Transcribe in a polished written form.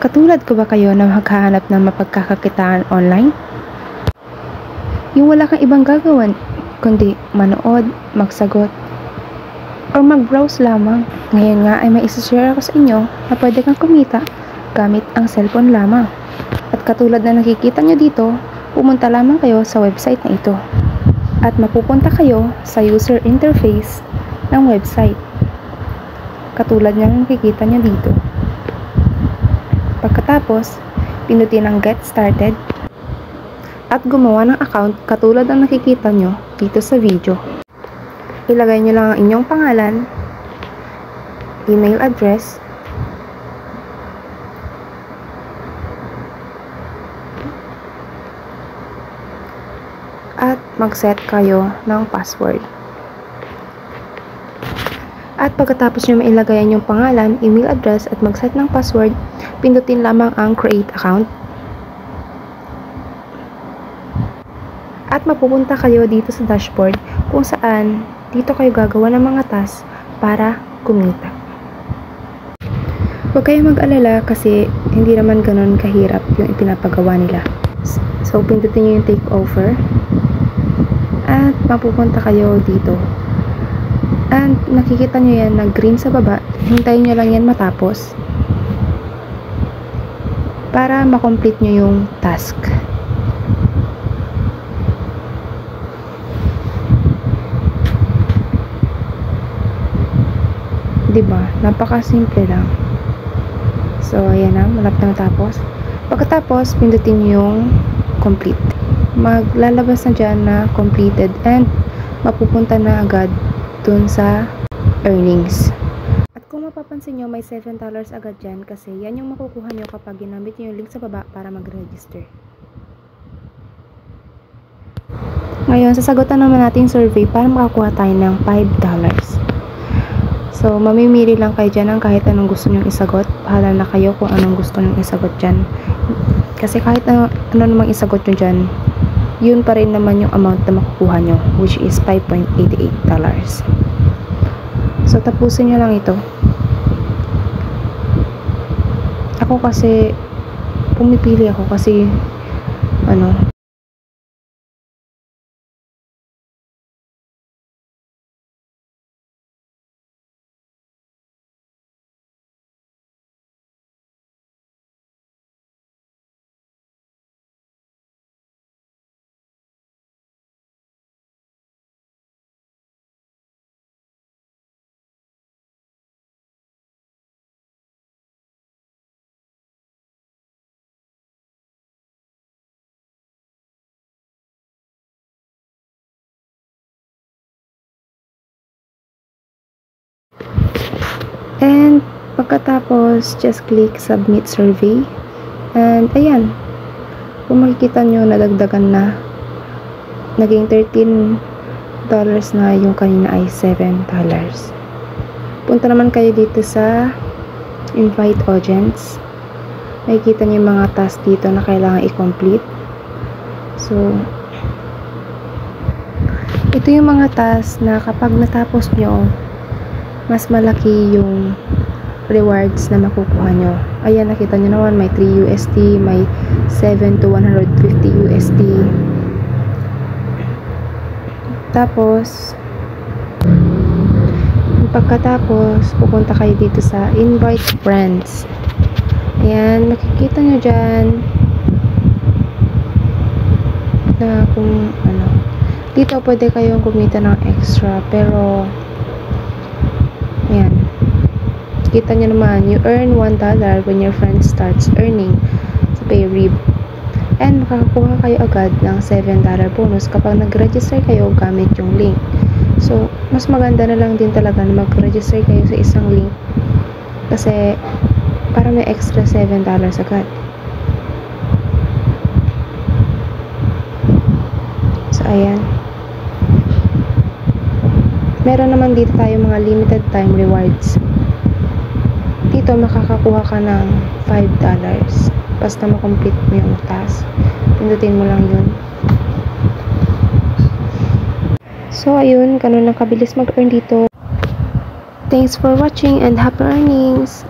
Katulad ko ba kayo na maghahanap ng mapagkakakitaan online? Yung wala kang ibang gagawin, kundi manood, magsagot, or mag-browse lamang. Ngayon nga ay may isa-share ako sa inyo na pwede kang kumita gamit ang cellphone lamang. At katulad na nakikita nyo dito, pumunta lamang kayo sa website na ito. At mapupunta kayo sa user interface ng website. Katulad ng nakikita nyo dito. Pagkatapos, pindutin ang Get Started at gumawa ng account katulad ng nakikita nyo dito sa video. Ilagay nyo lang ang inyong pangalan, email address, at mag-set kayo ng password. At pagkatapos nyo mailagay ang inyong pangalan, email address at mag-set ng password, pindutin lamang ang Create Account. At mapupunta kayo dito sa dashboard kung saan dito kayo gagawa ng mga task para kumita. Huwag kayong mag-alala kasi hindi naman ganun kahirap yung ipinapagawa nila. So, pindutin nyo yung take over at mapupunta kayo dito. And nakikita nyo yan na green sa baba. Hintayin nyo lang yan matapos para makomplete nyo yung task. Diba? Napaka-simple lang. So, ayan na. Malapit na matapos. Pagkatapos, pindutin nyo yung complete. Maglalabas na dyan na completed and mapupunta na agad dun sa earnings. At kung mapapansin nyo, may $7 agad dyan kasi yan yung makukuha nyo kapag ginamit nyo yung link sa baba para mag-register. Ngayon, sasagutan naman natin survey para makakuha tayo ng $5. So, mamimili lang kayo dyan ng kahit anong gusto nyong isagot. Bahala na kayo kung anong gusto nyong isagot dyan. Kasi kahit ano namang isagot nyo dyan, yun pa rin naman yung amount na makukuha nyo, which is $5.88. So, tapusin nyo lang ito. Ako kasi, pumipili ako kasi, and pagkatapos, just click submit survey. And ayan, kung makikita nyo, nadagdagan na. Naging $13 na, yung kanina ay $7. Punta naman kayo dito sa invite audience. Makikita nyo yung mga task dito na kailangan i-complete. So, ito yung mga task na kapag natapos nyo, mas malaki yung rewards na makukuha nyo. Ayan, nakita nyo naman, may $3 USD, may 7 to 150 USD. Tapos, pagkatapos, pupunta kayo dito sa invite friends. Ayan, makikita nyo dyan na kung dito pwede kayong kumita ng extra, pero ayan, kita nyo naman, you earn $1 when your friend starts earning sa Payrib. And makakakuha kayo agad ng $7 bonus kapag nag-register kayo gamit yung link. So, mas maganda na lang din talaga na mag-register kayo sa isang link kasi para may extra $7 agad. So, ayan. Meron naman dito tayo mga limited time rewards. Dito makakakuha ka ng $5 basta makomplete mo yung task. Pindutin mo lang yun. So ayun, ganun lang kabilis mag-earn dito. Thanks for watching and happy earnings!